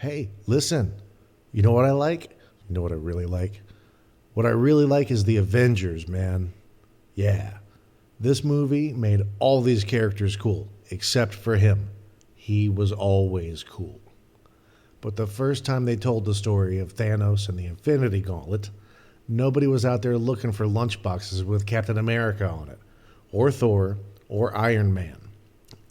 Hey, listen, you know what I like? You know what I really like? What I really like is the Avengers, man. Yeah. This movie made all these characters cool, except for him. He was always cool. But the first time they told the story of Thanos and the Infinity Gauntlet, nobody was out there looking for lunchboxes with Captain America on it, or Thor, or Iron Man.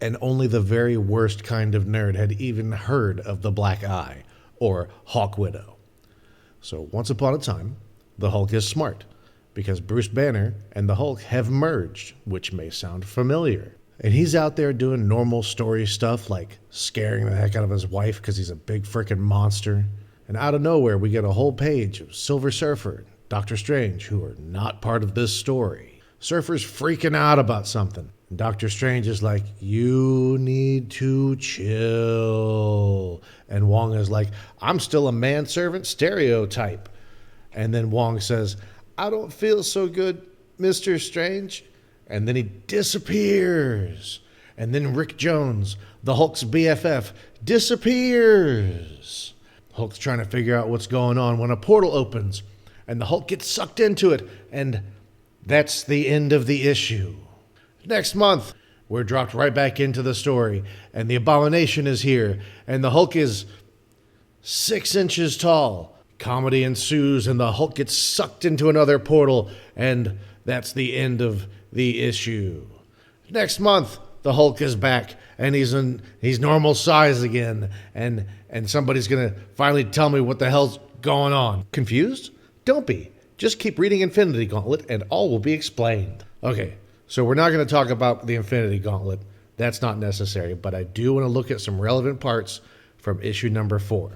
And only the very worst kind of nerd had even heard of the Black Eye, or Hawk Widow. So once upon a time, the Hulk is smart, because Bruce Banner and the Hulk have merged, which may sound familiar. And he's out there doing normal story stuff like scaring the heck out of his wife because he's a big frickin' monster. And out of nowhere, we get a whole page of Silver Surfer, Doctor Strange, who are not part of this story. Surfer's freaking out about something. And Doctor Strange is like, you need to chill. And Wong is like, I'm still a manservant stereotype. And then Wong says, I don't feel so good, Mr. Strange. And then he disappears. And then Rick Jones, the Hulk's BFF, disappears. Hulk's trying to figure out what's going on when a portal opens. And the Hulk gets sucked into it. And that's the end of the issue. Next month, we're dropped right back into the story. And the Abomination is here. And the Hulk is 6 inches tall. Comedy ensues and the Hulk gets sucked into another portal. And that's the end of the issue. Next month, the Hulk is back and he's normal size again. And somebody's going to finally tell me what the hell's going on. Confused? Don't be. Just keep reading Infinity Gauntlet and all will be explained. Okay, so we're not going to talk about the Infinity Gauntlet. That's not necessary, but I do want to look at some relevant parts from issue number 4.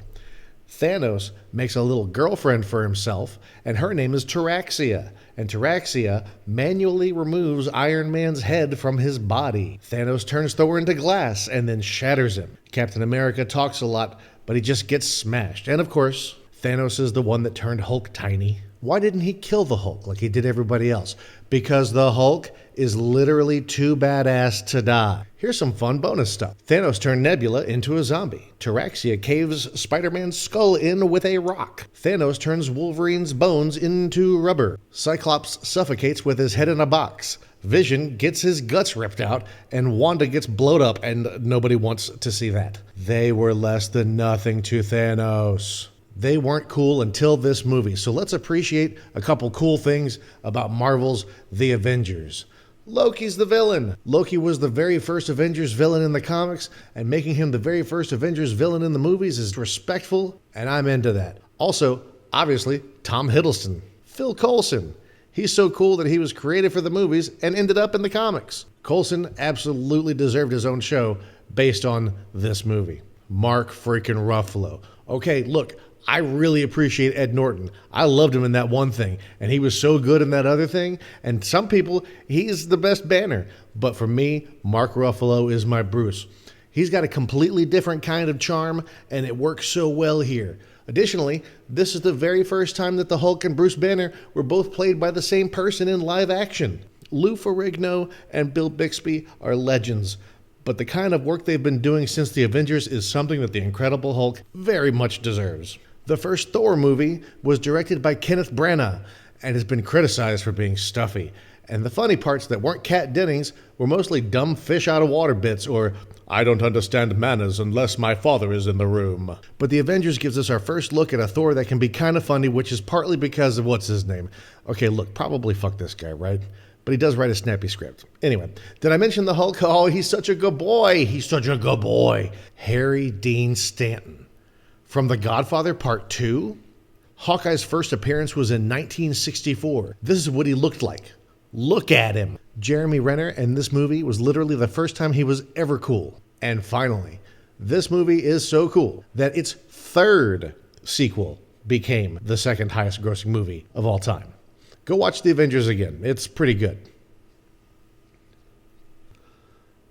Thanos makes a little girlfriend for himself, and her name is Taraxia. And Taraxia manually removes Iron Man's head from his body. Thanos turns Thor into glass and then shatters him. Captain America talks a lot, but he just gets smashed. And of course, Thanos is the one that turned Hulk tiny. Why didn't he kill the Hulk like he did everybody else? Because the Hulk is literally too badass to die. Here's some fun bonus stuff. Thanos turned Nebula into a zombie. Taraxia caves Spider-Man's skull in with a rock. Thanos turns Wolverine's bones into rubber. Cyclops suffocates with his head in a box. Vision gets his guts ripped out, and Wanda gets blowed up, and nobody wants to see that. They were less than nothing to Thanos. They weren't cool until this movie, so let's appreciate a couple cool things about Marvel's The Avengers. Loki's the villain. Loki was the very first Avengers villain in the comics, and making him the very first Avengers villain in the movies is respectful, and I'm into that. Also, obviously, Tom Hiddleston. Phil Coulson. He's so cool that he was created for the movies and ended up in the comics. Coulson absolutely deserved his own show based on this movie. Mark freaking Ruffalo. Okay, look, I really appreciate Ed Norton. I loved him in that one thing, and he was so good in that other thing. And some people, he's the best Banner. But for me, Mark Ruffalo is my Bruce. He's got a completely different kind of charm, and it works so well here. Additionally, this is the very first time that the Hulk and Bruce Banner were both played by the same person in live action. Lou Ferrigno and Bill Bixby are legends. But the kind of work they've been doing since the Avengers is something that the Incredible Hulk very much deserves. The first Thor movie was directed by Kenneth Branagh and has been criticized for being stuffy. And the funny parts that weren't Kat Dennings were mostly dumb fish out of water bits or I don't understand manners unless my father is in the room. But the Avengers gives us our first look at a Thor that can be kind of funny, which is partly because of what's his name. Okay, look, probably fuck this guy, right? But he does write a snappy script. Anyway, did I mention the Hulk? Oh, he's such a good boy. He's such a good boy. Harry Dean Stanton. From The Godfather Part 2, Hawkeye's first appearance was in 1964. This is what he looked like. Look at him. Jeremy Renner in this movie was literally the first time he was ever cool. And finally, this movie is so cool that its third sequel became the second highest grossing movie of all time. Go watch The Avengers again. It's pretty good.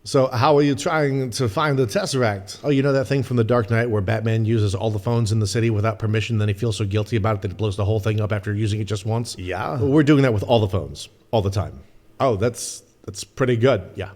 So how are you trying to find the Tesseract? Oh, you know that thing from The Dark Knight where Batman uses all the phones in the city without permission, then he feels so guilty about it that he blows the whole thing up after using it just once? Yeah. We're doing that with all the phones, all the time. Oh, that's pretty good. Yeah.